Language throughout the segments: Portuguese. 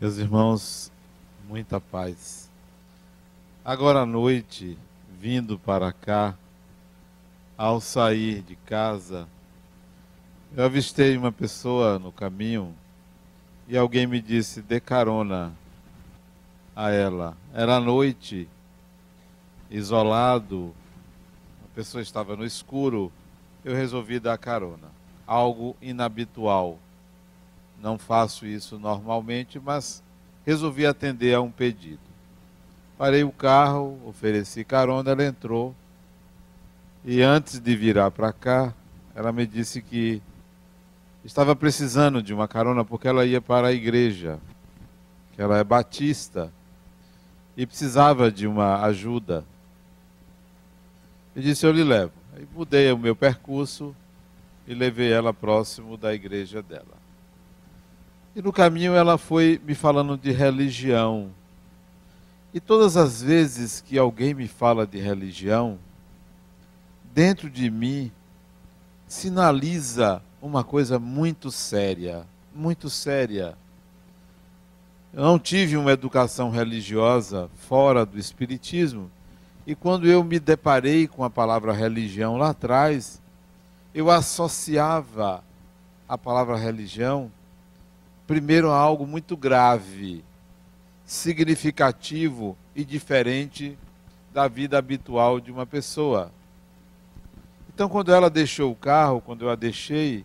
Meus irmãos, muita paz. Agora à noite, vindo para cá, ao sair de casa, eu avistei uma pessoa no caminho e alguém me disse: dê carona a ela. Era à noite, isolado, a pessoa estava no escuro, eu resolvi dar carona. Algo inabitual. Não faço isso normalmente, mas resolvi atender a um pedido. Parei o carro, ofereci carona, ela entrou. E antes de virar para cá, ela me disse que estava precisando de uma carona porque ela ia para a igreja, que ela é batista, e precisava de uma ajuda. E disse: eu lhe levo. Aí mudei o meu percurso e levei ela próximo da igreja dela. E no caminho ela foi me falando de religião. E todas as vezes que alguém me fala de religião, dentro de mim sinaliza uma coisa muito séria, muito séria. Eu não tive uma educação religiosa fora do espiritismo, e quando eu me deparei com a palavra religião lá atrás, eu associava a palavra religião primeiro a algo muito grave, significativo e diferente da vida habitual de uma pessoa. Então, quando ela deixou o carro, quando eu a deixei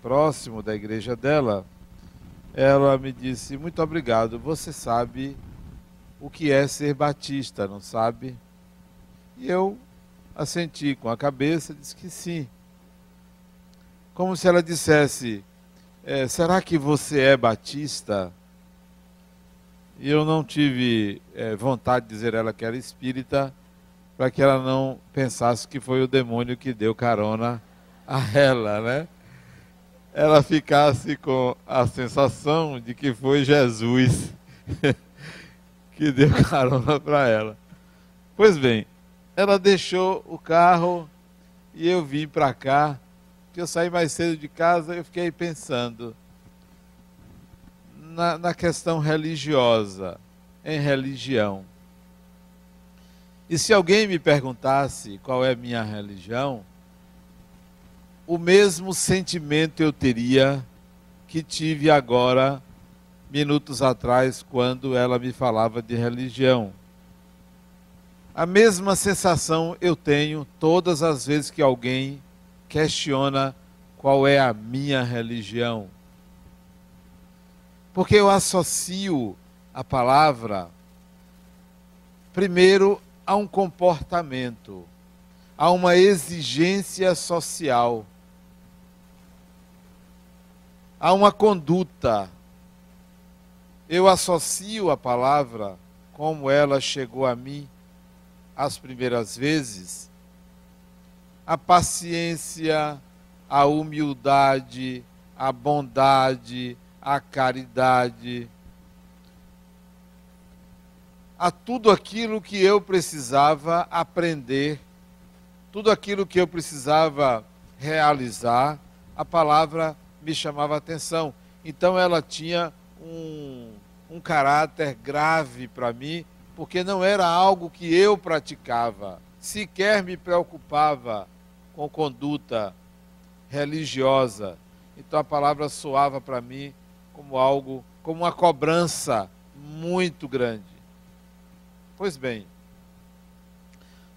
próximo da igreja dela, ela me disse: muito obrigado, você sabe o que é ser batista, não sabe? E eu assenti com a cabeça, disse que sim. Como se ela dissesse: será que você é batista? E eu não tive vontade de dizer a ela que era espírita, para que ela não pensasse que foi o demônio que deu carona a ela, né? Ela ficasse com a sensação de que foi Jesus que deu carona para ela. Pois bem, ela deixou o carro e eu vim para cá, que eu saí mais cedo de casa, eu fiquei pensando na questão religiosa, em religião. E se alguém me perguntasse qual é a minha religião, o mesmo sentimento eu teria que tive agora, minutos atrás, quando ela me falava de religião. A mesma sensação eu tenho todas as vezes que alguém questiona qual é a minha religião. Porque eu associo a palavra, primeiro, a um comportamento, a uma exigência social, a uma conduta. Eu associo a palavra, como ela chegou a mim as primeiras vezes, a paciência, a humildade, a bondade, a caridade, a tudo aquilo que eu precisava aprender, tudo aquilo que eu precisava realizar, a palavra me chamava a atenção. Então ela tinha um caráter grave para mim, porque não era algo que eu praticava, sequer me preocupava com conduta religiosa. Então a palavra soava para mim como algo, como uma cobrança muito grande. Pois bem,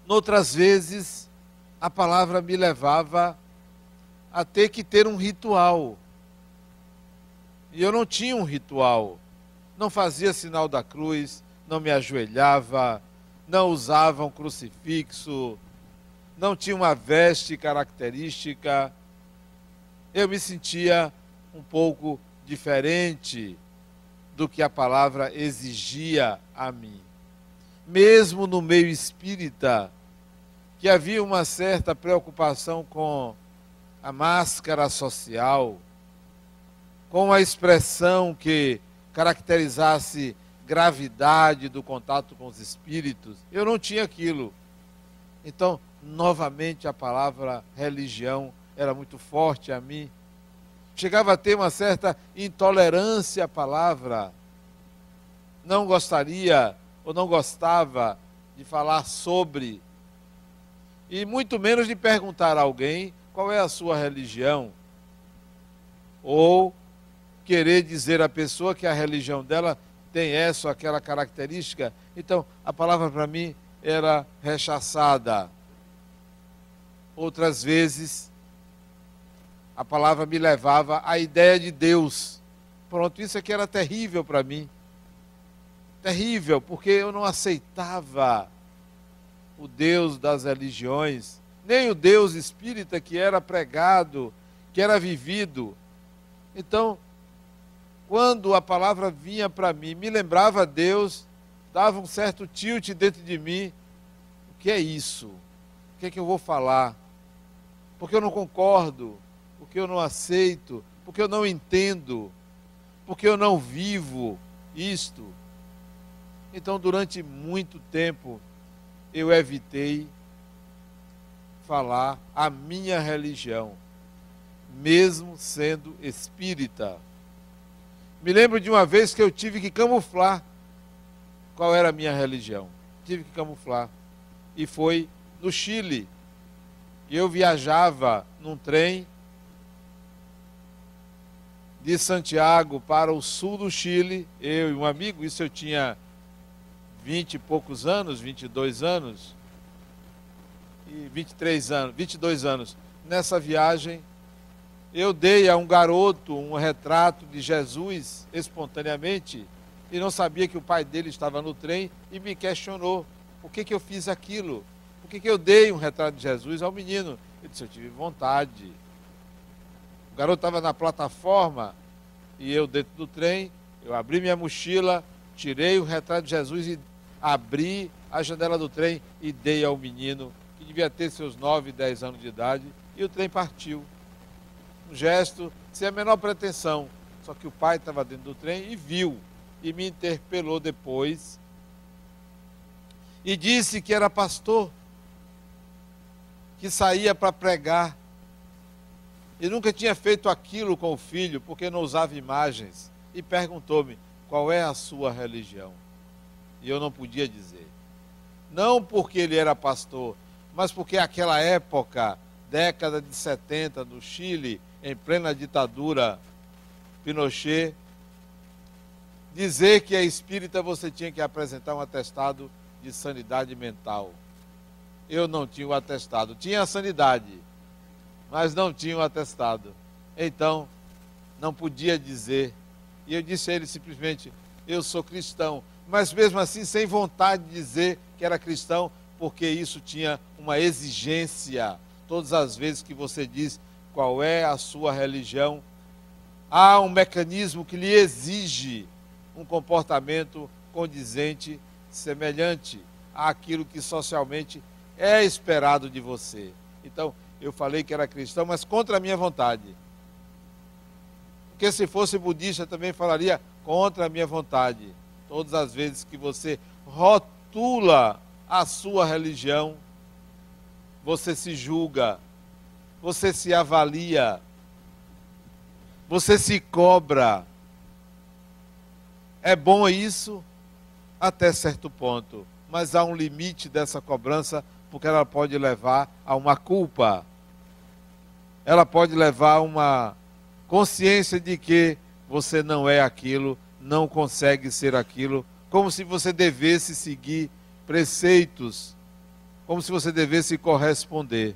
noutras vezes a palavra me levava a ter que ter um ritual. E eu não tinha um ritual, não fazia sinal da cruz, não me ajoelhava, não usava um crucifixo, não tinha uma veste característica. Eu me sentia um pouco diferente do que a palavra exigia a mim. Mesmo no meio espírita, que havia uma certa preocupação com a máscara social, com a expressão que caracterizasse gravidade do contato com os espíritos, eu não tinha aquilo. Então, novamente, a palavra religião era muito forte a mim. Chegava a ter uma certa intolerância à palavra. não gostaria ou não gostava de falar sobre, e muito menos de perguntar a alguém qual é a sua religião, ou querer dizer à pessoa que a religião dela tem essa ou aquela característica. Então, a palavra para mim era rechaçada. Outras vezes, a palavra me levava à ideia de Deus. Pronto, isso aqui era terrível para mim. Terrível, porque eu não aceitava o Deus das religiões, nem o Deus espírita que era pregado, que era vivido. Então, quando a palavra vinha para mim, me lembrava Deus, dava um certo tilt dentro de mim. O que é isso? O que é que eu vou falar? Porque eu não concordo, porque eu não aceito, porque eu não entendo, porque eu não vivo isto. Então, durante muito tempo, eu evitei falar a minha religião, mesmo sendo espírita. Me lembro de uma vez que eu tive que camuflar qual era a minha religião. Tive que camuflar. E foi no Chile. Eu viajava num trem de Santiago para o sul do Chile, eu e um amigo. Isso eu tinha 20 e poucos anos, 22 anos, e 23 anos, 22 anos. Nessa viagem, eu dei a um garoto um retrato de Jesus espontaneamente, e não sabia que o pai dele estava no trem, e me questionou, por que eu fiz aquilo? Por que eu dei um retrato de Jesus ao menino? Eu disse, eu tive vontade. O garoto estava na plataforma, e eu dentro do trem, eu abri minha mochila, tirei o retrato de Jesus e abri a janela do trem e dei ao menino, que devia ter seus 9, 10 anos de idade, e o trem partiu. Um gesto sem a menor pretensão, só que o pai estava dentro do trem e viu, e me interpelou depois, e disse que era pastor, que saía para pregar, e nunca tinha feito aquilo com o filho, porque não usava imagens, e perguntou-me, qual é a sua religião? E eu não podia dizer. Não porque ele era pastor, mas porque aquela época, década de 70, no Chile, em plena ditadura Pinochet, dizer que é espírita você tinha que apresentar um atestado de sanidade mental. Eu não tinha o atestado, tinha a sanidade, mas não tinha o atestado. Então, não podia dizer. E eu disse a ele simplesmente, eu sou cristão, mas mesmo assim sem vontade de dizer que era cristão, porque isso tinha uma exigência. Todas as vezes que você diz qual é a sua religião, há um mecanismo que lhe exige um comportamento condizente, semelhante àquilo que socialmente é esperado de você. Então, eu falei que era cristão, mas contra a minha vontade. Porque se fosse budista também falaria contra a minha vontade. Todas as vezes que você rotula a sua religião, você se julga, você se avalia, você se cobra. É bom isso até certo ponto, mas há um limite dessa cobrança, porque ela pode levar a uma culpa. Ela pode levar a uma consciência de que você não é aquilo, não consegue ser aquilo, como se você devesse seguir preceitos, como se você devesse corresponder.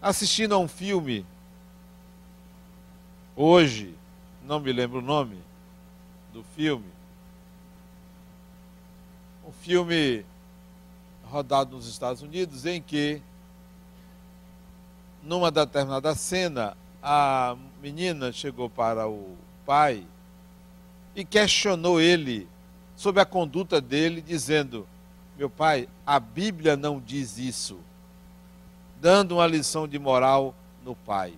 Assistindo a um filme, hoje, não me lembro o nome do filme, um filme rodado nos Estados Unidos, em que, numa determinada cena, a menina chegou para o pai e questionou ele sobre a conduta dele, dizendo, meu pai, a Bíblia não diz isso, dando uma lição de moral no pai.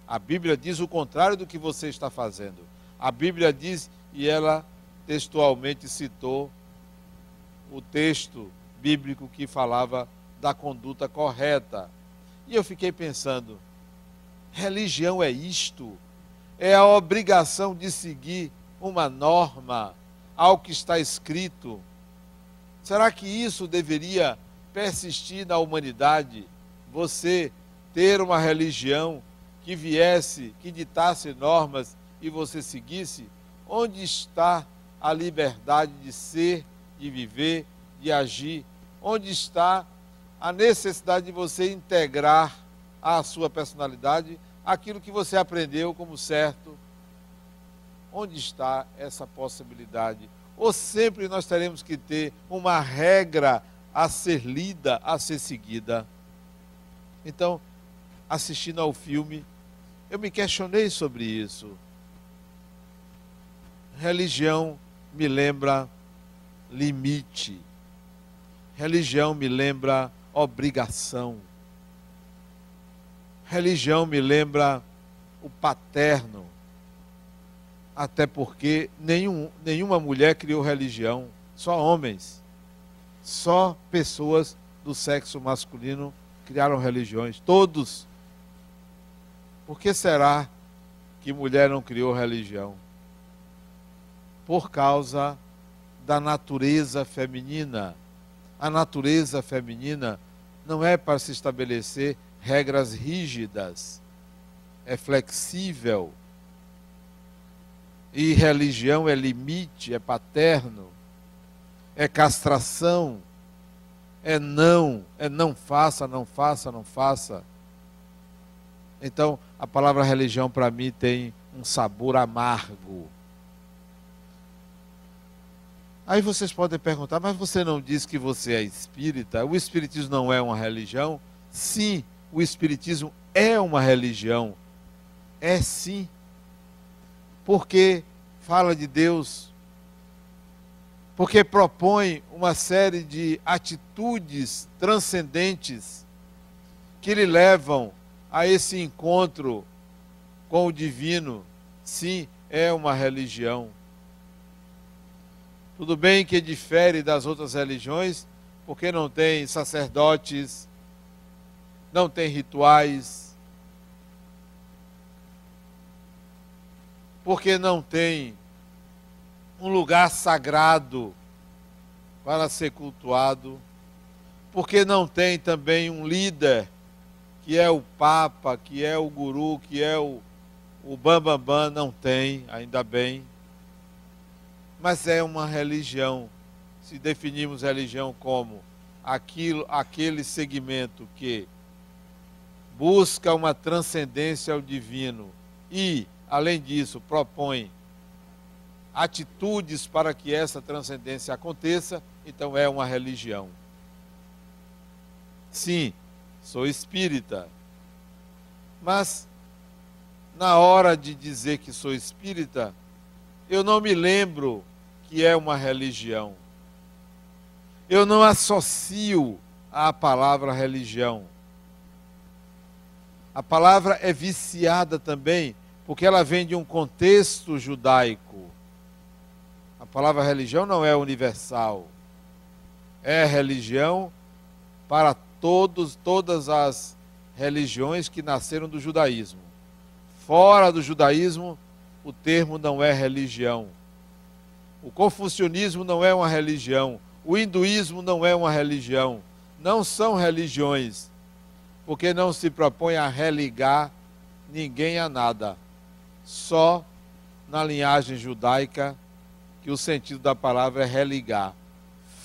A Bíblia diz o contrário do que você está fazendo. A Bíblia diz, e ela textualmente citou o texto bíblico que falava da conduta correta. E eu fiquei pensando, religião é isto? é a obrigação de seguir uma norma, algo que está escrito. Será que isso deveria persistir na humanidade? Você ter uma religião que viesse, que ditasse normas e você seguisse? Onde está a liberdade de ser, de viver, de agir? Onde está a necessidade de você integrar à sua personalidade aquilo que você aprendeu como certo? Onde está essa possibilidade? Ou sempre nós teremos que ter uma regra a ser lida, a ser seguida? Então, assistindo ao filme, eu me questionei sobre isso. Religião me lembra limite. Religião me lembra obrigação. Religião me lembra o paterno. Até porque nenhuma mulher criou religião, só homens. Só pessoas do sexo masculino criaram religiões, todos. Por que será que mulher não criou religião? Por causa da natureza feminina. A natureza feminina não é para se estabelecer regras rígidas, é flexível. E religião é limite, é paterno, é castração, é não faça, não faça, não faça. Então, a palavra religião para mim tem um sabor amargo. Aí vocês podem perguntar, mas você não diz que você é espírita? O espiritismo não é uma religião? Sim, o espiritismo é uma religião. É sim. Porque fala de Deus, porque propõe uma série de atitudes transcendentes que lhe levam a esse encontro com o divino. Sim, é uma religião. Tudo bem que difere das outras religiões, porque não tem sacerdotes, não tem rituais, porque não tem um lugar sagrado para ser cultuado, porque não tem também um líder, que é o Papa, que é o Guru, que é o Bambambam, não tem, ainda bem. Mas é uma religião, se definimos religião como aquele segmento que busca uma transcendência ao divino e, além disso, propõe atitudes para que essa transcendência aconteça, então é uma religião. Sim, sou espírita, mas na hora de dizer que sou espírita, eu não me lembro que é uma religião. Eu não associo à palavra religião. A palavra é viciada também, porque ela vem de um contexto judaico. A palavra religião não é universal. É religião para todas as religiões que nasceram do judaísmo. Fora do judaísmo, o termo não é religião. O confucionismo não é uma religião. O hinduísmo não é uma religião. Não são religiões, porque não se propõe a religar ninguém a nada. Só na linhagem judaica que o sentido da palavra é religar.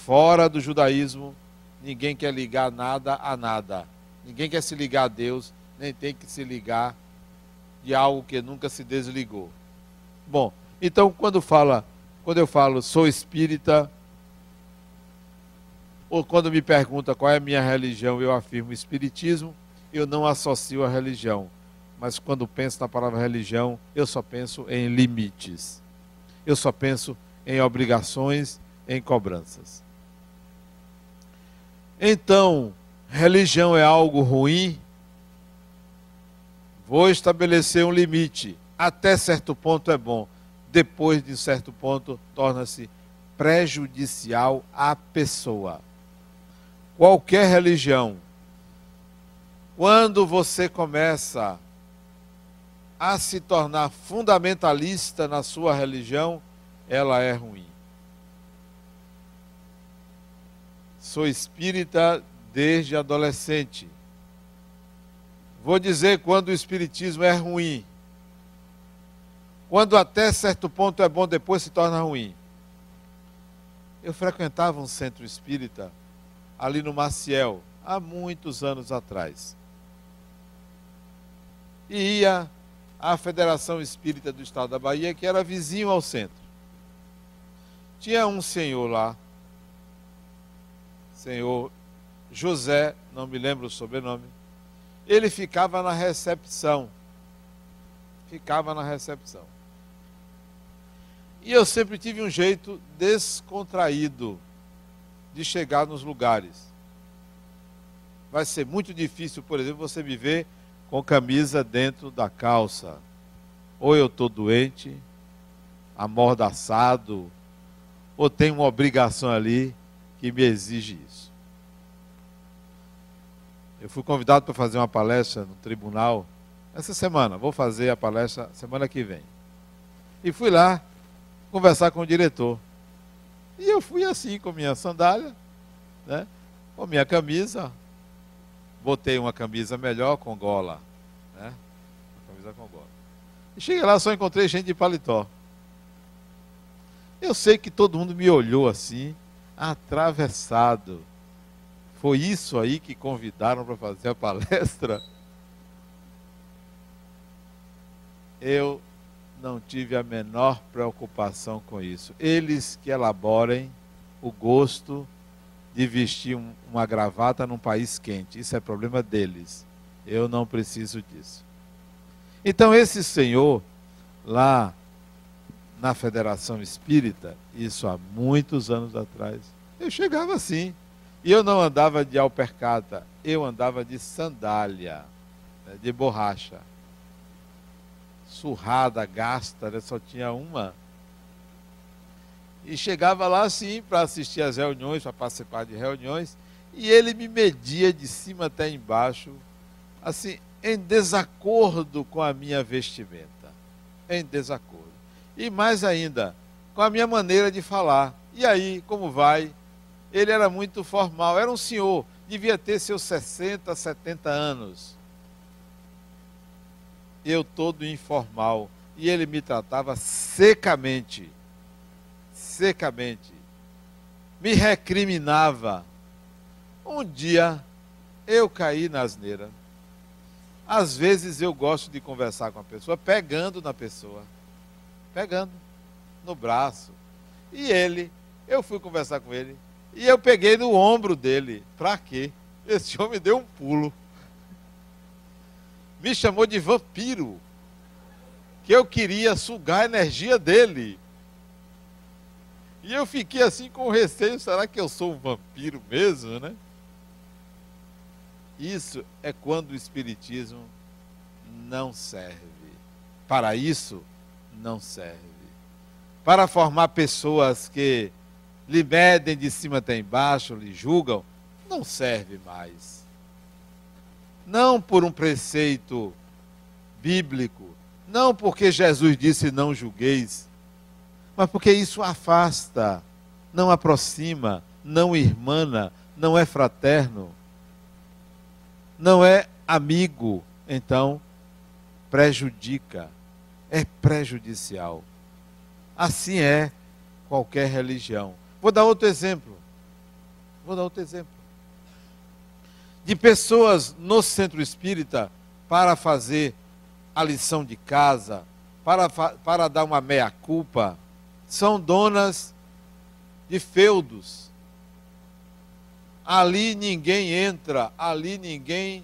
Fora do judaísmo, ninguém quer ligar nada a nada. Ninguém quer se ligar a Deus, nem tem que se ligar de algo que nunca se desligou. Bom, então quando eu falo sou espírita, ou quando me pergunta qual é a minha religião, eu afirmo espiritismo, eu não associo a religião. Mas quando penso na palavra religião, eu só penso em limites. Eu só penso em obrigações, em cobranças. Então, religião é algo ruim? Vou estabelecer um limite. Até certo ponto é bom. Depois de certo ponto, torna-se prejudicial à pessoa. Qualquer religião, quando você começa a se tornar fundamentalista na sua religião, ela é ruim. Sou espírita desde adolescente. Vou dizer quando o espiritismo é ruim. Quando até certo ponto é bom, depois se torna ruim. Eu frequentava um centro espírita ali no Maciel, há muitos anos atrás. E ia à Federação Espírita do Estado da Bahia, que era vizinho ao centro. Tinha um senhor lá, senhor José, não me lembro o sobrenome, ele ficava na recepção. Ficava na recepção. E eu sempre tive um jeito descontraído de chegar nos lugares. Vai ser muito difícil, por exemplo, você me ver com camisa dentro da calça. Ou eu estou doente, amordaçado, ou tenho uma obrigação ali que me exige isso. Eu fui convidado para fazer uma palestra no tribunal essa semana. Vou fazer a palestra semana que vem. E fui lá conversar com o diretor. E eu fui assim, com minha sandália, né, com minha camisa. Botei uma camisa melhor com gola, né? Uma camisa com gola. E cheguei lá, só encontrei gente de paletó. Eu sei que todo mundo me olhou assim, atravessado. Foi isso aí que convidaram para fazer a palestra? Eu não tive a menor preocupação com isso. Eles que elaborem o gosto de vestir uma gravata num país quente. Isso é problema deles. Eu não preciso disso. Então esse senhor, lá na Federação Espírita, isso há muitos anos atrás, eu chegava assim. E eu não andava de alpercata, eu andava de sandália, né, de borracha. Surrada, gasta, né, só tinha uma. E chegava lá assim para assistir às reuniões, para participar de reuniões, e ele me media de cima até embaixo, assim, em desacordo com a minha vestimenta. Em desacordo. E mais ainda, com a minha maneira de falar. E aí, como vai? Ele era muito formal, era um senhor, devia ter seus 60, 70 anos. Eu todo informal. E ele me tratava secamente. Secamente. Me recriminava. Um dia eu caí na asneira. Às vezes eu gosto de conversar com a pessoa, pegando na pessoa. Pegando no braço. E eu fui conversar com ele, e eu peguei no ombro dele. Pra quê? Esse homem deu um pulo. Me chamou de vampiro. Que eu queria sugar a energia dele. E eu fiquei assim com receio, será que eu sou um vampiro mesmo, né? Isso é quando o espiritismo não serve. Para isso, não serve. Para formar pessoas que lhe medem de cima até embaixo, lhe julgam, não serve mais. Não por um preceito bíblico, não porque Jesus disse não julgueis, mas porque isso afasta, não aproxima, não irmana, não é fraterno, não é amigo, então prejudica, é prejudicial. Assim é qualquer religião. Vou dar outro exemplo. De pessoas no centro espírita para fazer a lição de casa, para dar uma meia-culpa, são donas de feudos. Ali ninguém entra, ali ninguém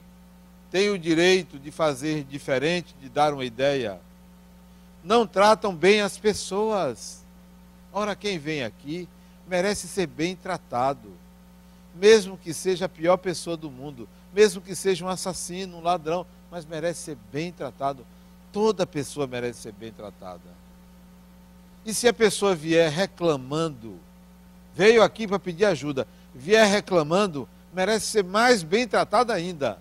tem o direito de fazer diferente, de dar uma ideia. Não tratam bem as pessoas. Ora, quem vem aqui merece ser bem tratado. Mesmo que seja a pior pessoa do mundo, mesmo que seja um assassino, um ladrão, mas merece ser bem tratado. Toda pessoa merece ser bem tratada. E se a pessoa vier reclamando, veio aqui para pedir ajuda, vier reclamando, merece ser mais bem tratada ainda,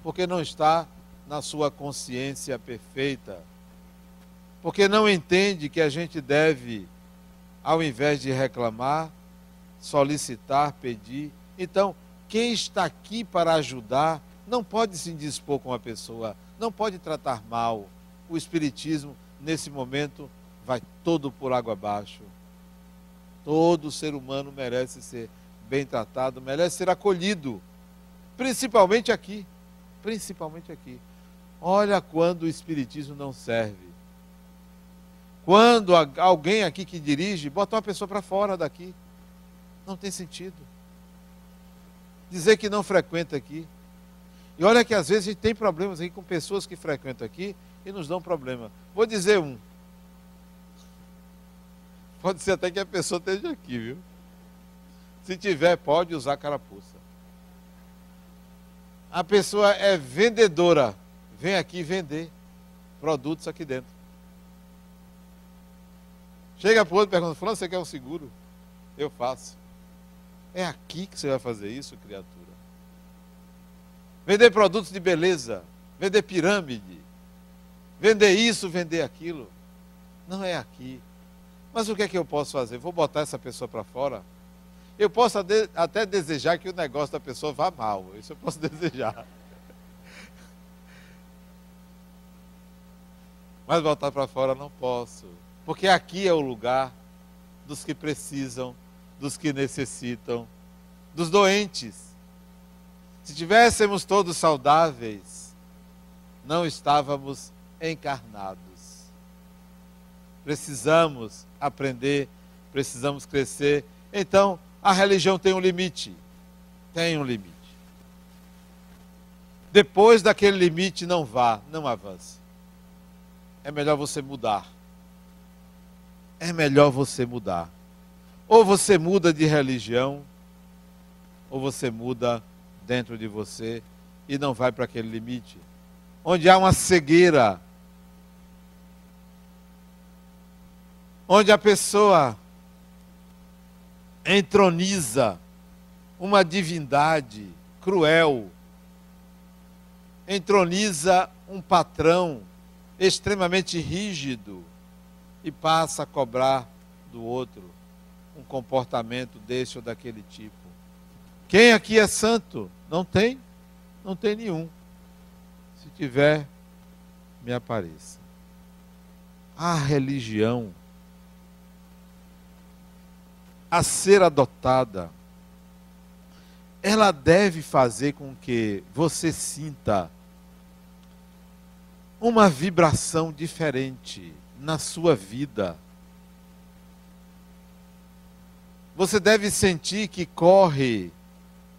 porque não está na sua consciência perfeita, porque não entende que a gente deve, ao invés de reclamar, solicitar, pedir. Então, quem está aqui para ajudar não pode se indispor com a pessoa, não pode tratar mal. O Espiritismo, nesse momento, vai todo por água abaixo. Todo ser humano merece ser bem tratado, merece ser acolhido, principalmente aqui. Principalmente aqui. Olha quando o Espiritismo não serve. Quando alguém aqui que dirige, bota uma pessoa para fora daqui. Não tem sentido. Dizer que não frequenta aqui. E olha que às vezes a gente tem problemas aqui com pessoas que frequentam aqui e nos dão problema. Vou dizer um. Pode ser até que a pessoa esteja aqui, viu? Se tiver, pode usar carapuça. A pessoa é vendedora. Vem aqui vender produtos aqui dentro. Chega para o outro e pergunta: fulano, você quer um seguro? Eu faço. É aqui que você vai fazer isso, criatura? Vender produtos de beleza, vender pirâmide, vender isso, vender aquilo. Não é aqui. Mas o que é que eu posso fazer? Vou botar essa pessoa para fora? Eu posso até desejar que o negócio da pessoa vá mal. Isso eu posso desejar. Mas botar para fora não posso. Porque aqui é o lugar dos que precisam, dos que necessitam, dos doentes. Se tivéssemos todos saudáveis, não estávamos encarnados. Precisamos aprender, precisamos crescer. Então, a religião tem um limite. Tem um limite. Depois daquele limite, não vá, não avance. É melhor você mudar. É melhor você mudar. Ou você muda de religião, ou você muda dentro de você e não vai para aquele limite. Onde há uma cegueira, onde a pessoa entroniza uma divindade cruel, entroniza um patrão extremamente rígido e passa a cobrar do outro um comportamento desse ou daquele tipo. Quem aqui é santo? Não tem? Não tem nenhum. Se tiver, me apareça. A religião a ser adotada, ela deve fazer com que você sinta uma vibração diferente na sua vida. Você deve sentir que corre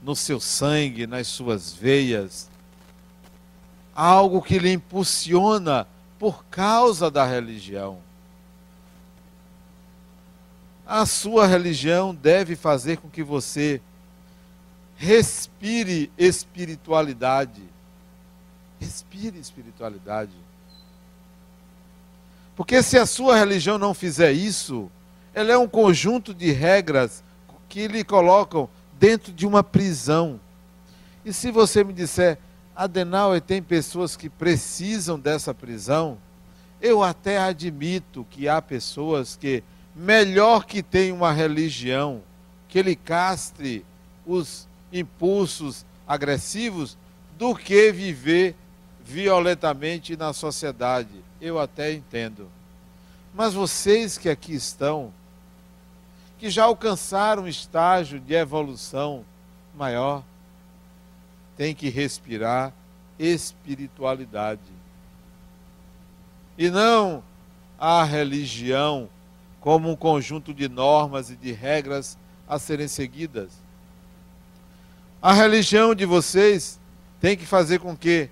no seu sangue, nas suas veias, algo que lhe impulsiona por causa da religião. A sua religião deve fazer com que você respire espiritualidade. Respire espiritualidade. Porque se a sua religião não fizer isso, ela é um conjunto de regras que lhe colocam dentro de uma prisão. E se você me disser: Adenauer, tem pessoas que precisam dessa prisão, eu até admito que há pessoas que, melhor que tenham uma religião, que lhe castre os impulsos agressivos, do que viver violentamente na sociedade. Eu até entendo. Mas vocês que aqui estão, que já alcançaram um estágio de evolução maior, têm que respirar espiritualidade. E não a religião como um conjunto de normas e de regras a serem seguidas. A religião de vocês tem que fazer com que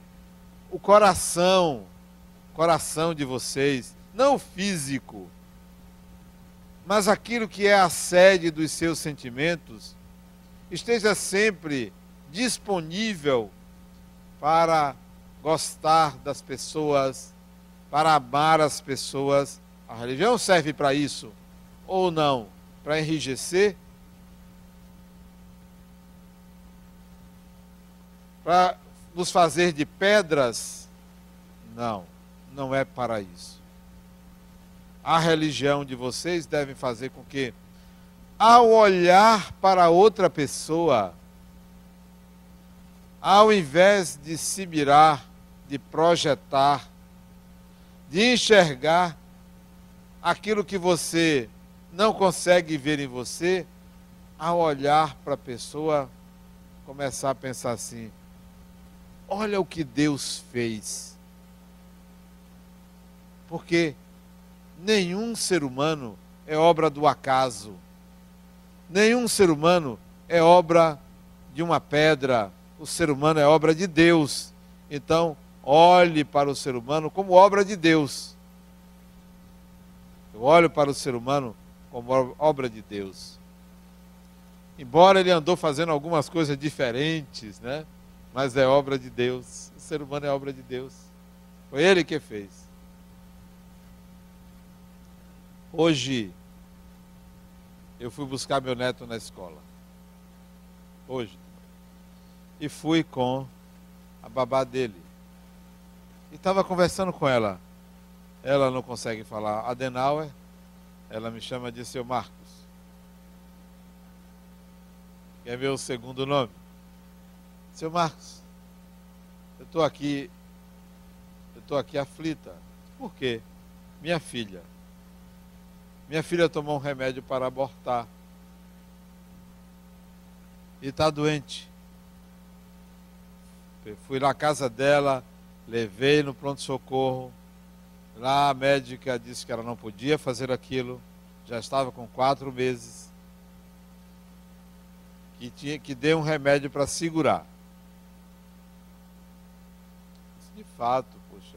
o coração de vocês, não o físico, mas aquilo que é a sede dos seus sentimentos, esteja sempre disponível para gostar das pessoas, para amar as pessoas. A religião serve para isso, ou não? Para enrijecer? Para nos fazer de pedras? Não, não é para isso. A religião de vocês deve fazer com que, ao olhar para outra pessoa, ao invés de se mirar, de projetar, de enxergar aquilo que você não consegue ver em você, ao olhar para a pessoa, começar a pensar assim: olha o que Deus fez. Porque nenhum ser humano é obra do acaso. Nenhum ser humano é obra de uma pedra. O ser humano é obra de Deus. Então, olhe para o ser humano como obra de Deus. Eu olho para o ser humano como obra de Deus. Embora ele andou fazendo algumas coisas diferentes, né? Mas é obra de Deus. O ser humano é obra de Deus. Foi ele que fez. Hoje, eu fui buscar meu neto na escola. Hoje. E fui com a babá dele. E estava conversando com ela. Ela não consegue falar Adenauer. Ela me chama de seu Marcos. Que é meu segundo nome. Seu Marcos, eu estou aqui aflita. Por quê? Minha filha tomou um remédio para abortar. E está doente. Eu fui na casa dela, levei no pronto-socorro. Lá a médica disse que ela não podia fazer aquilo. Já estava com 4 meses. Que deu um remédio para segurar. De fato, poxa.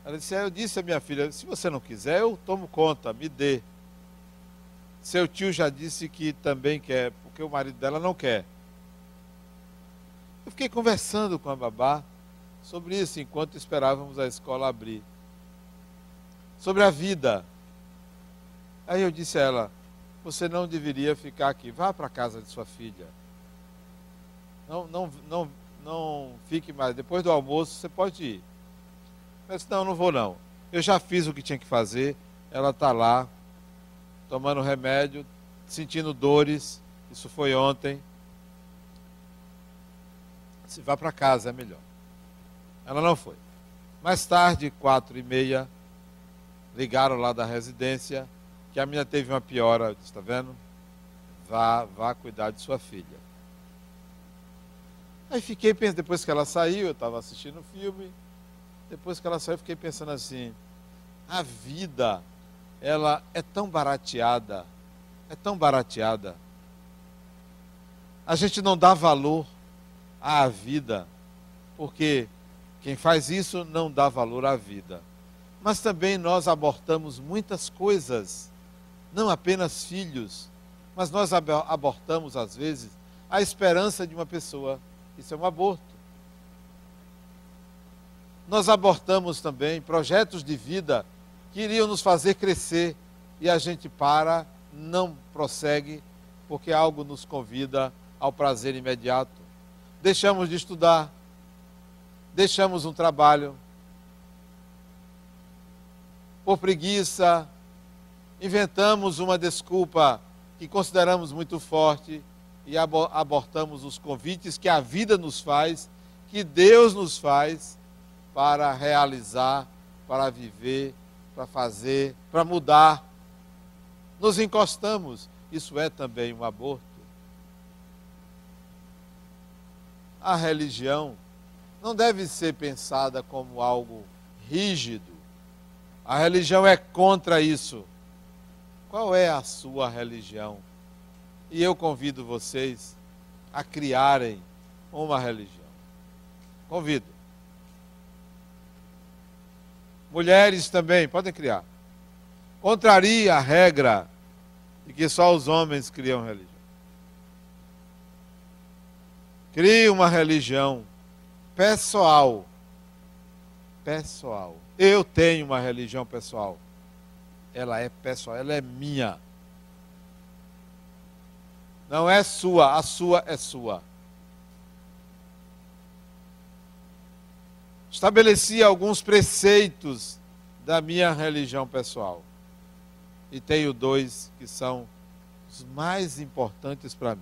Ela disse: eu disse à minha filha, se você não quiser, eu tomo conta, me dê. Seu tio já disse que também quer, porque o marido dela não quer. Eu fiquei conversando com a babá sobre isso enquanto esperávamos a escola abrir. Sobre a vida. Aí eu disse a ela: você não deveria ficar aqui, vá para a casa de sua filha. Não fique mais, depois do almoço você pode ir. Eu disse: não vou não. Eu já fiz o que tinha que fazer, ela está lá, tomando remédio, sentindo dores, isso foi ontem. Se vá para casa é melhor. Ela não foi. Mais tarde, 4h30, ligaram lá da residência, que a minha teve uma piora. Eu disse: está vendo? Vá cuidar de sua filha. Aí fiquei pensando, depois que ela saiu, eu estava assistindo o filme, depois que ela saiu, eu fiquei pensando assim: a vida, ela é tão barateada, a gente não dá valor à vida, porque quem faz isso não dá valor à vida. Mas também nós abortamos muitas coisas, não apenas filhos, mas nós abortamos às vezes a esperança de uma pessoa. Isso é um aborto. Nós abortamos também projetos de vida que iriam nos fazer crescer e a gente não prossegue, porque algo nos convida ao prazer imediato. Deixamos de estudar, deixamos um trabalho, por preguiça, inventamos uma desculpa que consideramos muito forte e abortamos os convites que a vida nos faz, que Deus nos faz para realizar, para viver, para fazer, para mudar. Nos encostamos, isso é também um aborto. A religião não deve ser pensada como algo rígido. A religião é contra isso. Qual é a sua religião? E eu convido vocês a criarem uma religião. Convido. Mulheres também podem criar. Contraria a regra de que só os homens criam religião. Crie uma religião pessoal. Pessoal. Eu tenho uma religião pessoal. Ela é pessoal, ela é minha. Não é sua, a sua é sua. Estabeleci alguns preceitos da minha religião pessoal. E tenho dois que são os mais importantes para mim.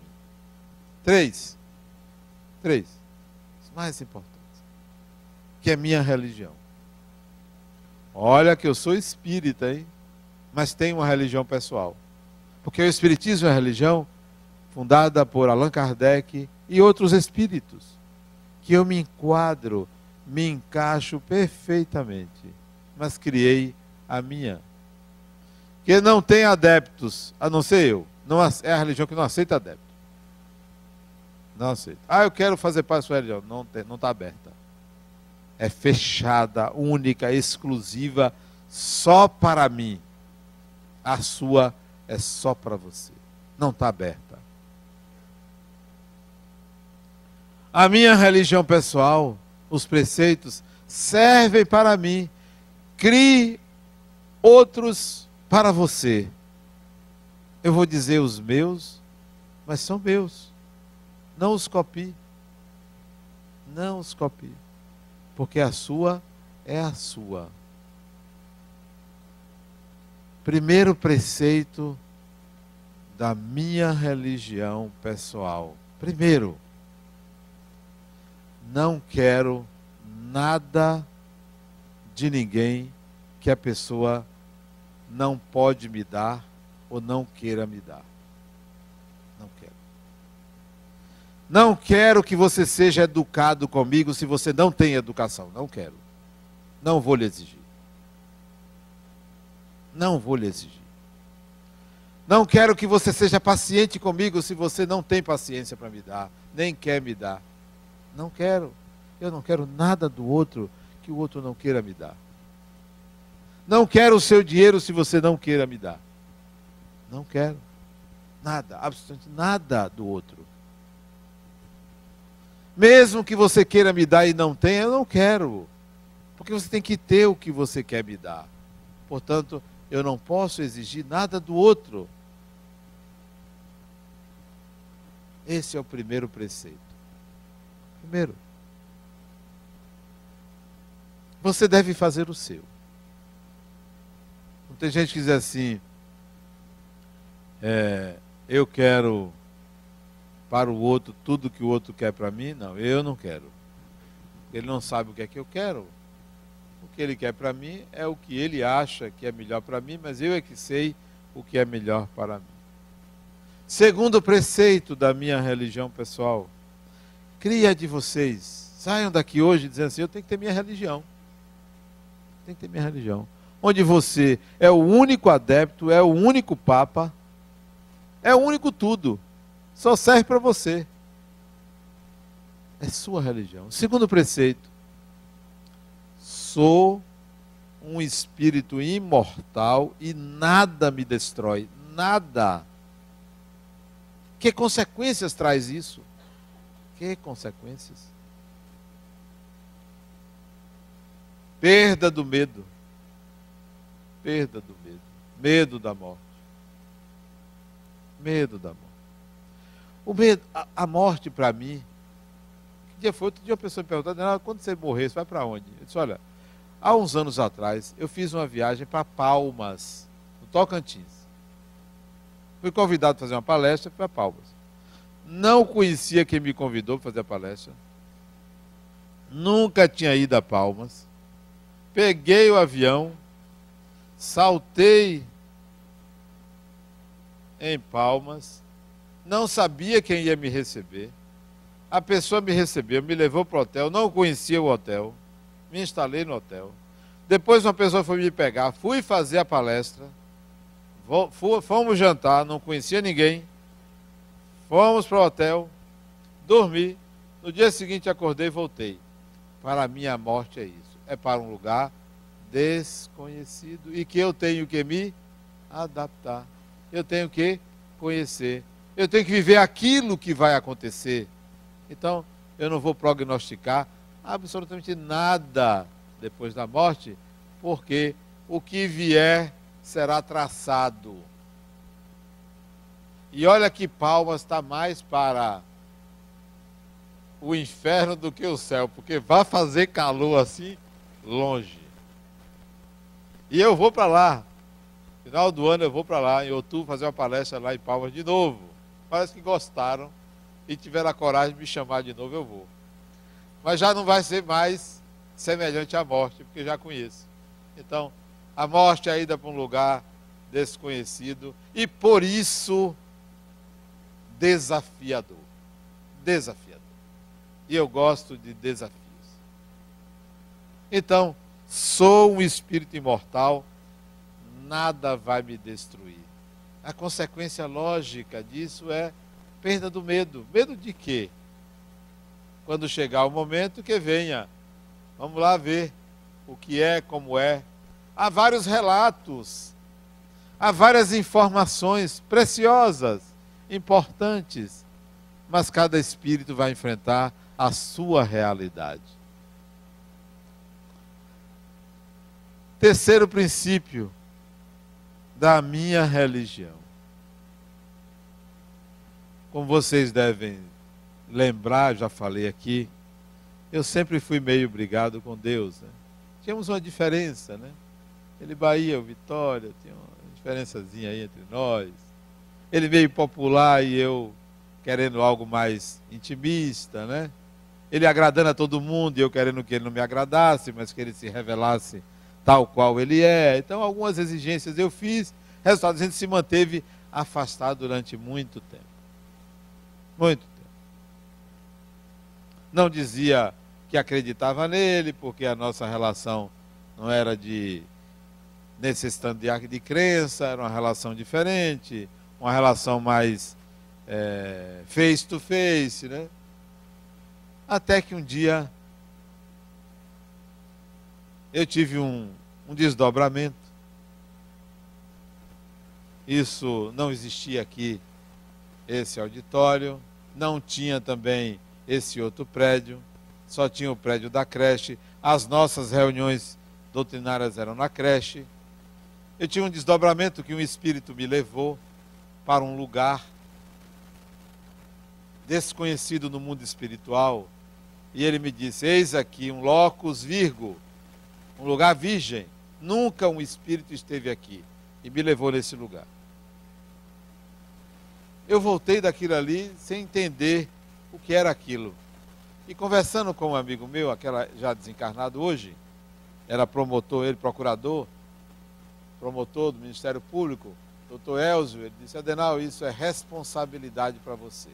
Três, os mais importantes, que é minha religião. Olha que eu sou espírita, hein? Mas tenho uma religião pessoal. Porque o espiritismo é uma religião fundada por Allan Kardec e outros espíritos, que eu me enquadro, me encaixo perfeitamente, mas criei a minha. Que não tem adeptos, a não ser eu. Não, é a religião que não aceita adeptos. Não aceita. Eu quero fazer parte da sua religião. Não está aberta. É fechada, única, exclusiva, só para mim. A sua é só para você. Não está aberta. A minha religião pessoal, os preceitos, servem para mim. Crie outros para você. Eu vou dizer os meus, mas são meus. Não os copie. Não os copie. Porque a sua é a sua. Primeiro preceito da minha religião pessoal. Primeiro, não quero nada de ninguém que a pessoa não pode me dar ou não queira me dar. Não quero. Não quero que você seja educado comigo se você não tem educação. Não quero. Não vou lhe exigir. Não vou lhe exigir. Não quero que você seja paciente comigo se você não tem paciência para me dar, nem quer me dar. Não quero. Eu não quero nada do outro que o outro não queira me dar. Não quero o seu dinheiro se você não queira me dar. Não quero. Nada, absolutamente nada do outro. Mesmo que você queira me dar e não tenha, eu não quero. Porque você tem que ter o que você quer me dar. Portanto, eu não posso exigir nada do outro. Esse é o primeiro preceito. Primeiro, você deve fazer o seu. Não tem gente que diz assim, eu quero para o outro tudo que o outro quer para mim. Não, eu não quero. Ele não sabe o que é que eu quero. O que ele quer para mim é o que ele acha que é melhor para mim, mas eu é que sei o que é melhor para mim. Segundo preceito da minha religião pessoal, cria de vocês, saiam daqui hoje dizendo assim, eu tenho que ter minha religião. Tem que ter minha religião. Onde você é o único adepto, é o único papa, é o único tudo. Só serve para você. É sua religião. Segundo preceito, sou um espírito imortal e nada me destrói. Nada. Que consequências traz isso? Que consequências? Perda do medo. Perda do medo. Medo da morte. Medo da morte. O medo, a morte para mim. Que dia foi? Outro dia uma pessoa me perguntou, quando você morrer, você vai para onde? Eu disse, olha, há uns anos atrás, eu fiz uma viagem para Palmas, no Tocantins. Fui convidado para fazer uma palestra, fui para Palmas. Não conhecia quem me convidou para fazer a palestra. Nunca tinha ido a Palmas. Peguei o avião, saltei em Palmas, não sabia quem ia me receber. A pessoa me recebeu, me levou para o hotel, não conhecia o hotel, me instalei no hotel. Depois uma pessoa foi me pegar, fui fazer a palestra, fomos jantar, não conhecia ninguém, fomos para o hotel, dormi, no dia seguinte acordei e voltei. Para mim a morte é isso, é para um lugar desconhecido e que eu tenho que me adaptar, eu tenho que conhecer, eu tenho que viver aquilo que vai acontecer. Então, eu não vou prognosticar absolutamente nada depois da morte, porque o que vier será traçado. E olha que Palmas está mais para o inferno do que o céu, porque vai fazer calor assim, longe. E eu vou para lá. Final do ano eu vou para lá, em outubro, fazer uma palestra lá em Palmas de novo. Parece que gostaram e tiveram a coragem de me chamar de novo, eu vou. Mas já não vai ser mais semelhante à morte, porque já conheço. Então, a morte é a ida para um lugar desconhecido e, por isso, desafiador. Desafiador. E eu gosto de desafios. Então, sou um espírito imortal, nada vai me destruir. A consequência lógica disso é perda do medo. Medo de quê? Quando chegar o momento que venha. Vamos lá ver o que é, como é. Há vários relatos, há várias informações preciosas, importantes, mas cada espírito vai enfrentar a sua realidade. Terceiro princípio da minha religião. Como vocês devem lembrar, já falei aqui, eu sempre fui meio brigado com Deus, né? Tínhamos uma diferença, né? Ele Bahia, o Vitória, tinha uma diferençazinha aí entre nós. Ele meio popular e eu querendo algo mais intimista, né? Ele agradando a todo mundo e eu querendo que ele não me agradasse, mas que ele se revelasse tal qual ele é. Então, algumas exigências eu fiz, resultado, a gente se manteve afastado durante muito tempo. Muito tempo. Não dizia que acreditava nele, porque a nossa relação não era de necessitando de crença, era uma relação diferente, uma relação mais face to face, né? Até que um dia eu tive um desdobramento. Isso não existia aqui, esse auditório, não tinha também esse outro prédio, só tinha o prédio da creche, as nossas reuniões doutrinárias eram na creche. Eu tinha um desdobramento que um espírito me levou para um lugar desconhecido no mundo espiritual, e ele me disse: eis aqui um locus virgo, um lugar virgem, nunca um espírito esteve aqui, e me levou nesse lugar. Eu voltei daquilo ali sem entender o que era aquilo. E conversando com um amigo meu, aquela já desencarnado hoje, era promotor, ele promotor do Ministério Público, doutor Elzio, ele disse: Adenal, isso é responsabilidade para você.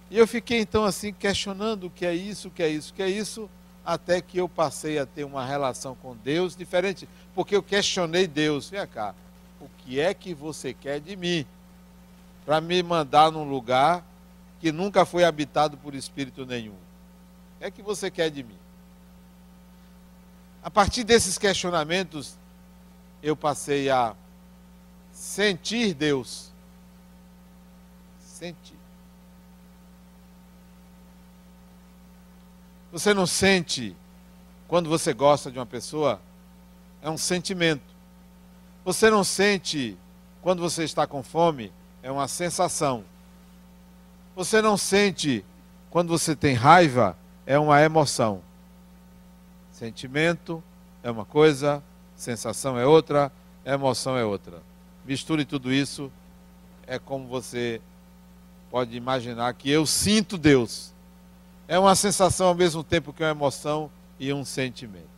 E eu fiquei então assim questionando o que é isso, o que é isso, o que é isso, até que eu passei a ter uma relação com Deus diferente, porque eu questionei Deus: vem cá, o que é que você quer de mim? Para me mandar num lugar que nunca foi habitado por espírito nenhum. O que é que você quer de mim? A partir desses questionamentos, eu passei a sentir Deus. Sentir. Você não sente quando você gosta de uma pessoa? É um sentimento. Você não sente quando você está com fome? É uma sensação. Você não sente quando você tem raiva? É uma emoção. Sentimento é uma coisa, sensação é outra, emoção é outra. Misture tudo isso, é como você pode imaginar que eu sinto Deus. É uma sensação ao mesmo tempo que uma emoção e um sentimento.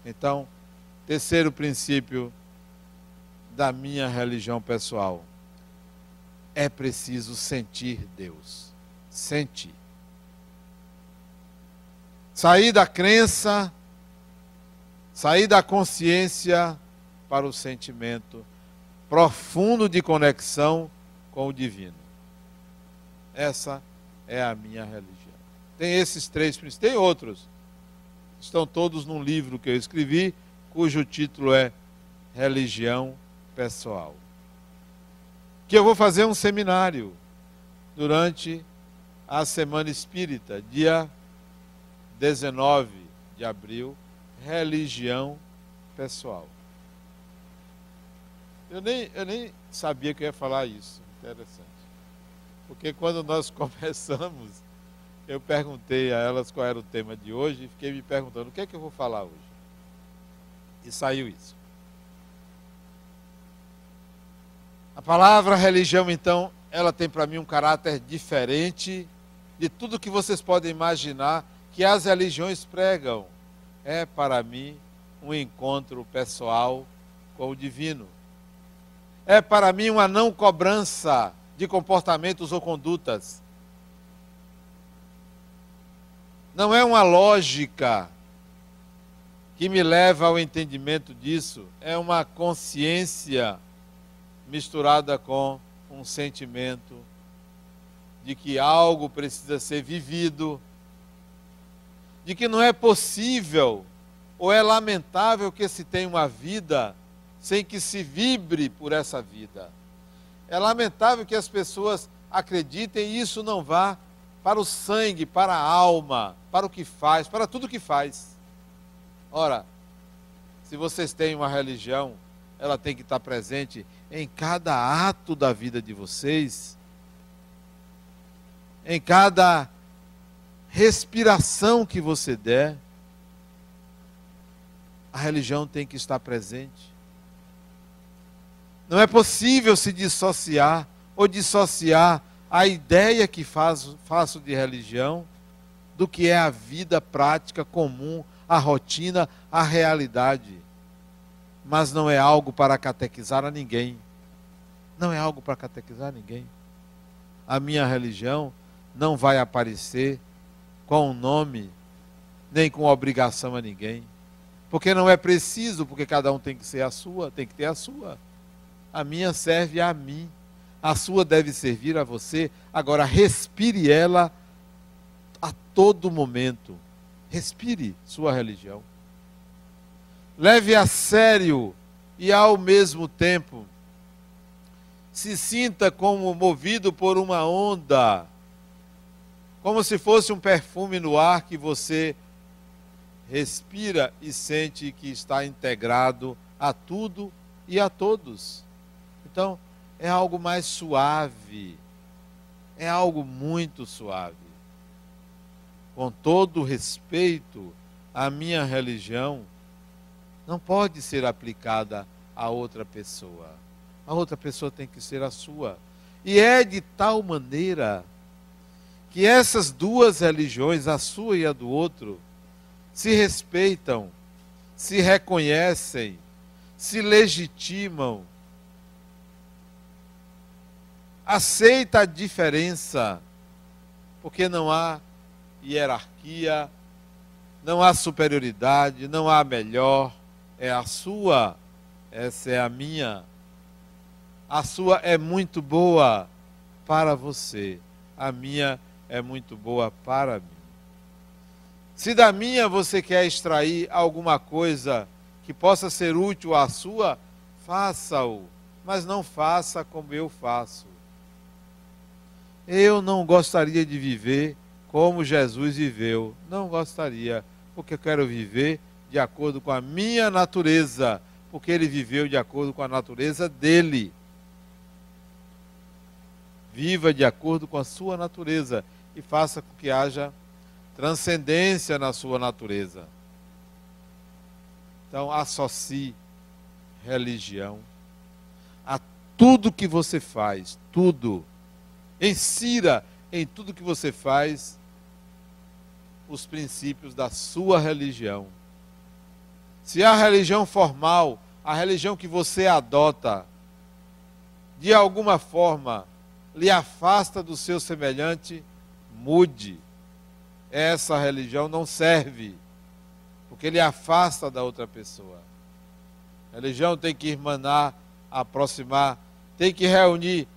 Então, terceiro princípio da minha religião pessoal: é preciso sentir Deus. Sentir. Sair da crença, sair da consciência para o sentimento profundo de conexão com o divino. Essa é a minha religião. Tem esses três princípios, tem outros. Estão todos num livro que eu escrevi, cujo título é Religião Pessoal. Que eu vou fazer um seminário durante a Semana Espírita, dia 19 de abril, Religião Pessoal. Eu nem sabia que eu ia falar isso. Interessante. Porque quando nós começamos, eu perguntei a elas qual era o tema de hoje e fiquei me perguntando o que é que eu vou falar hoje. E saiu isso. A palavra religião, então, ela tem para mim um caráter diferente de tudo que vocês podem imaginar que as religiões pregam. É para mim um encontro pessoal com o divino. É para mim uma não cobrança de comportamentos ou condutas. Não é uma lógica que me leva ao entendimento disso, é uma consciência misturada com um sentimento de que algo precisa ser vivido, de que não é possível ou é lamentável que se tenha uma vida sem que se vibre por essa vida. É lamentável que as pessoas acreditem e isso não vá para o sangue, para a alma, para o que faz, para tudo que faz. Ora, se vocês têm uma religião, ela tem que estar presente em cada ato da vida de vocês, em cada respiração que você der. A religião tem que estar presente. Não é possível se dissociar ou dissociar a ideia que faço de religião do que é a vida prática comum, a rotina, a realidade. Mas não é algo para catequizar a ninguém. Não é algo para catequizar ninguém. A minha religião não vai aparecer com um nome, nem com obrigação a ninguém. Porque não é preciso, porque cada um tem que ser a sua, tem que ter a sua. A minha serve a mim. A sua deve servir a você. Agora, respire ela a todo momento. Respire sua religião. Leve a sério e, ao mesmo tempo, se sinta como movido por uma onda, como se fosse um perfume no ar que você respira e sente que está integrado a tudo e a todos. Então, é algo mais suave, é algo muito suave. Com todo respeito, a minha religião não pode ser aplicada a outra pessoa. A outra pessoa tem que ser a sua. E é de tal maneira que essas duas religiões, a sua e a do outro, se respeitam, se reconhecem, se legitimam. Aceita a diferença, porque não há hierarquia, não há superioridade, não há melhor. É a sua, essa é a minha. A sua é muito boa para você, a minha é muito boa para mim. Se da minha você quer extrair alguma coisa que possa ser útil à sua, faça-o, mas não faça como eu faço. Eu não gostaria de viver como Jesus viveu, não gostaria, porque eu quero viver de acordo com a minha natureza, porque ele viveu de acordo com a natureza dele. Viva de acordo com a sua natureza e faça com que haja transcendência na sua natureza. Então, associe religião a tudo que você faz, tudo. Insira em tudo que você faz os princípios da sua religião. Se a religião formal, a religião que você adota, de alguma forma lhe afasta do seu semelhante, mude. Essa religião não serve, porque lhe afasta da outra pessoa. A religião tem que irmanar, aproximar, tem que reunir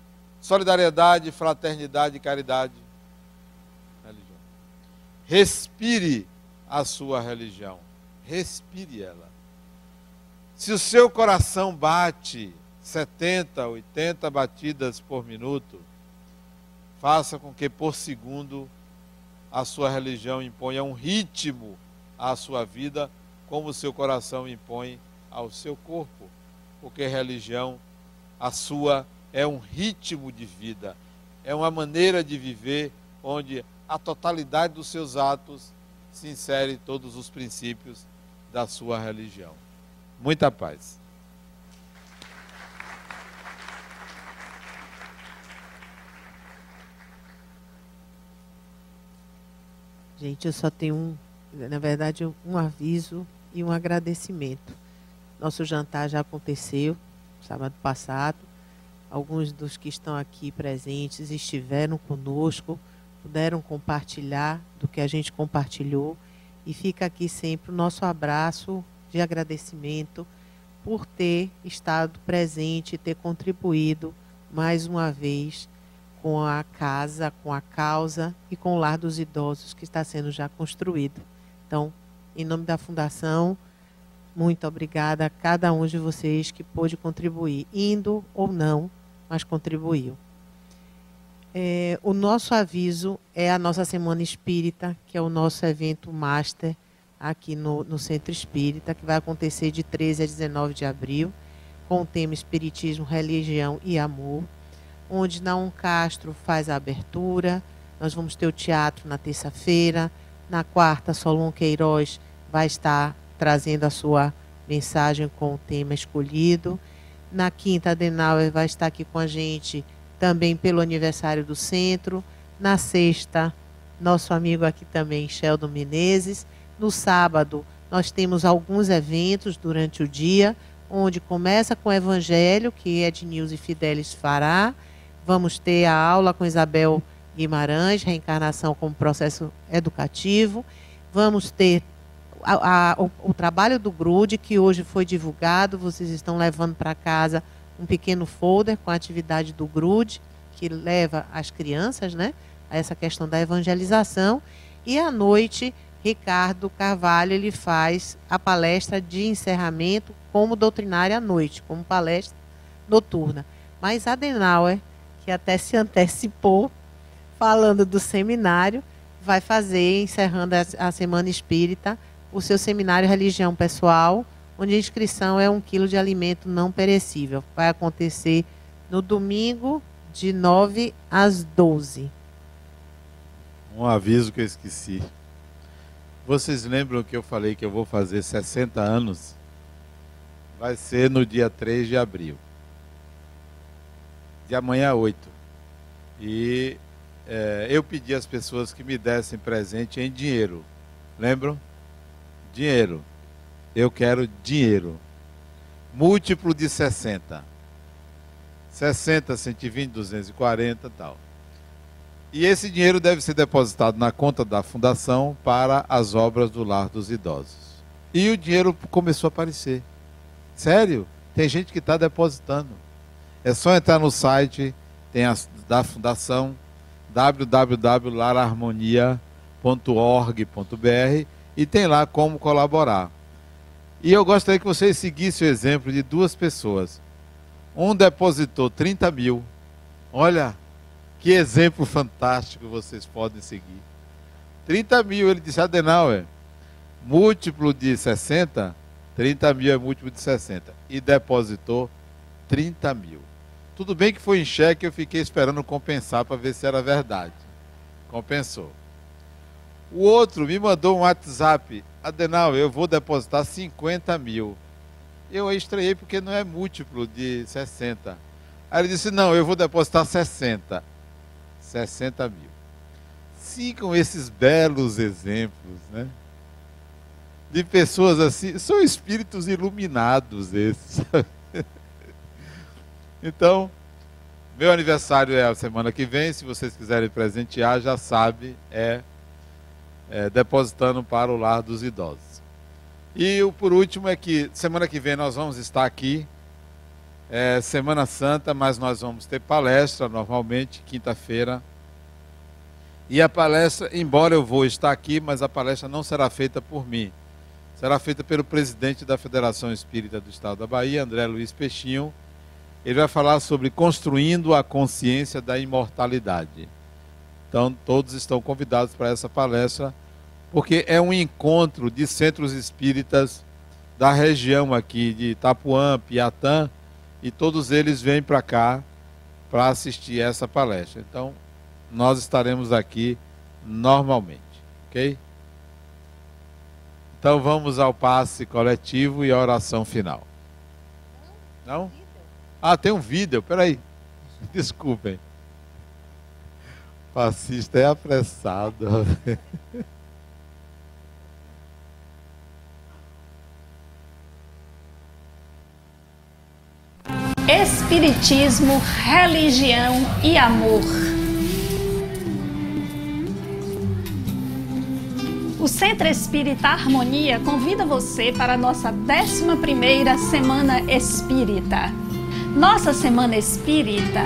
solidariedade, fraternidade e caridade. Religião. Respire a sua religião. Respire ela. Se o seu coração bate 70, 80 batidas por minuto, faça com que por segundo a sua religião imponha um ritmo à sua vida, como o seu coração impõe ao seu corpo. Porque religião, a sua, é um ritmo de vida, é uma maneira de viver onde a totalidade dos seus atos se insere em todos os princípios da sua religião. Muita paz. Gente, eu só tenho na verdade, um aviso e um agradecimento. Nosso jantar já aconteceu sábado passado. Alguns dos que estão aqui presentes estiveram conosco, puderam compartilhar do que a gente compartilhou. E fica aqui sempre o nosso abraço de agradecimento por ter estado presente, ter contribuído mais uma vez com a casa, com a causa e com o lar dos idosos que está sendo já construído. Então, em nome da Fundação, muito obrigada a cada um de vocês que pôde contribuir, indo ou não, mas contribuiu. O nosso aviso é a nossa Semana Espírita, que é o nosso evento master aqui no Centro Espírita, que vai acontecer de 13 a 19 de abril, com o tema Espiritismo, Religião e Amor, onde Naum Castro faz a abertura. Nós vamos ter o teatro na terça-feira. Na quarta, Solon Queiroz vai estar trazendo a sua mensagem com o tema escolhido. Na quinta, Adenauer vai estar aqui com a gente também pelo aniversário do centro. Na sexta, nosso amigo aqui também, Sheldon Menezes. No sábado, nós temos alguns eventos durante o dia, onde começa com o Evangelho, que Ednilson Fidelis fará. Vamos ter a aula com Isabel Guimarães, reencarnação como processo educativo. Vamos ter o trabalho do GRUD, que hoje foi divulgado. Vocês estão levando para casa um pequeno folder com a atividade do GRUD, que leva as crianças, né, a essa questão da evangelização. E à noite, Ricardo Carvalho ele faz a palestra de encerramento como doutrinária à noite, como palestra noturna. Mas Adenauer, que até se antecipou, falando do seminário, vai fazer, encerrando a Semana Espírita, o seu seminário Religião Pessoal, onde a inscrição é 1 quilo de alimento não perecível. Vai acontecer no domingo, de 9 às 12. Um aviso que eu esqueci. Vocês lembram que eu falei que eu vou fazer 60 anos? Vai ser no dia 3 de abril. De amanhã 8. E eu pedi às pessoas que me dessem presente em dinheiro. Lembram? Dinheiro. Eu quero dinheiro. Múltiplo de 60. 60, 120, 240 e tal. E esse dinheiro deve ser depositado na conta da Fundação para as obras do Lar dos Idosos. E o dinheiro começou a aparecer. Sério? Tem gente que está depositando. É só entrar no site, tem da Fundação, www.larharmonia.org.br, e tem lá como colaborar. E eu gostaria que vocês seguissem o exemplo de duas pessoas. Um depositou 30 mil. Olha, que exemplo fantástico vocês podem seguir. 30 mil, ele disse, Adenauer, múltiplo de 60, 30 mil é múltiplo de 60. E depositou 30 mil. Tudo bem que foi em cheque, eu fiquei esperando compensar para ver se era verdade. Compensou. O outro me mandou um WhatsApp, Adenauer, eu vou depositar 50 mil. Eu estranhei porque não é múltiplo de 60. Aí ele disse, não, eu vou depositar 60. 60 mil. Sigam esses belos exemplos, né? De pessoas assim, são espíritos iluminados esses. Então, meu aniversário é a semana que vem, se vocês quiserem presentear, já sabe, depositando para o Lar dos Idosos. E por último é que semana que vem nós vamos estar aqui, Semana Santa, mas nós vamos ter palestra normalmente, quinta-feira. E a palestra, embora eu vou estar aqui, mas a palestra não será feita por mim. Será feita pelo presidente da Federação Espírita do Estado da Bahia, André Luiz Peixinho. Ele vai falar sobre construindo a consciência da imortalidade. Então, todos estão convidados para essa palestra, porque é um encontro de centros espíritas da região aqui de Itapuã, Piatã, e todos eles vêm para cá para assistir essa palestra. Então, nós estaremos aqui normalmente, ok? Então, vamos ao passe coletivo e a oração final. Não? Ah, tem um vídeo, peraí. Desculpem. O passista é apressado. Espiritismo, religião e amor. O Centro Espírita Harmonia convida você para a nossa 11ª Semana Espírita. Nossa Semana Espírita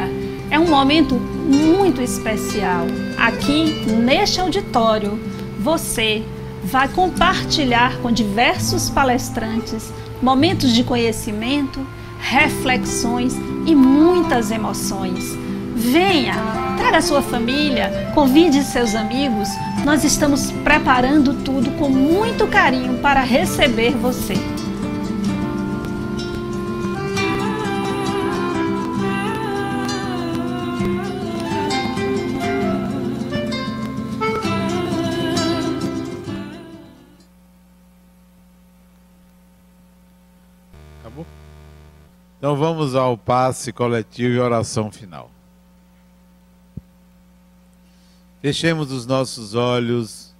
é um momento muito especial. Aqui, neste auditório, você vai compartilhar com diversos palestrantes momentos de conhecimento, reflexões e muitas emoções. Venha, traga sua família, convide seus amigos. Nós estamos preparando tudo com muito carinho para receber você. Acabou? Então vamos ao passe coletivo e oração final. Fechemos os nossos olhos,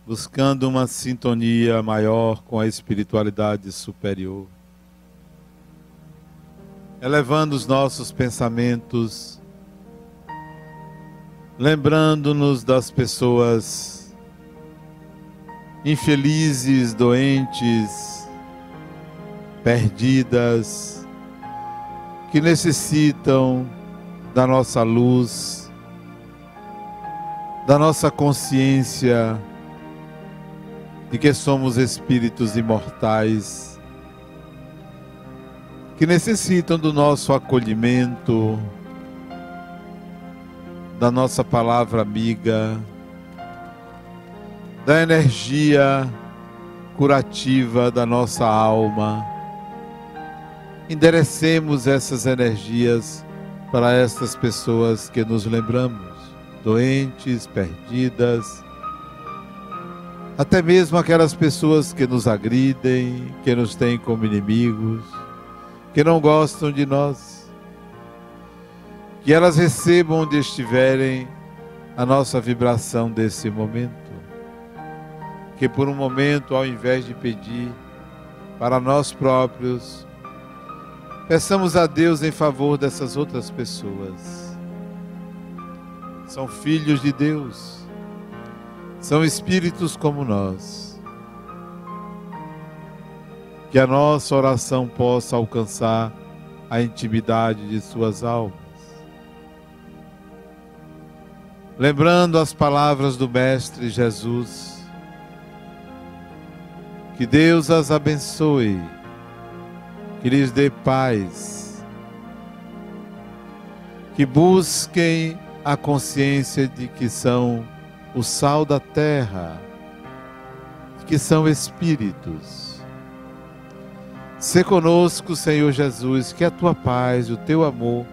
buscando uma sintonia maior com a espiritualidade superior. Elevando os nossos pensamentos, lembrando-nos das pessoas infelizes, doentes, perdidas, que necessitam da nossa luz, da nossa consciência de que somos espíritos imortais, que necessitam do nosso acolhimento, da nossa palavra amiga, da energia curativa da nossa alma. Enderecemos essas energias para estas pessoas que nos lembramos, doentes, perdidas, até mesmo aquelas pessoas que nos agridem, que nos têm como inimigos, que não gostam de nós. Que elas recebam onde estiverem a nossa vibração desse momento. Que por um momento, ao invés de pedir para nós próprios, peçamos a Deus em favor dessas outras pessoas. São filhos de Deus, são espíritos como nós. Que a nossa oração possa alcançar a intimidade de suas almas. Lembrando as palavras do Mestre Jesus, que Deus as abençoe, que lhes dê paz, que busquem a consciência de que são o sal da terra, que são espíritos. Sê conosco, Senhor Jesus, que a tua paz e o teu amor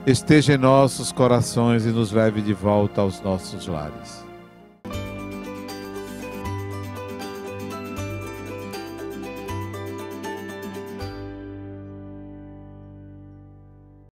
esteja em nossos corações e nos leve de volta aos nossos lares.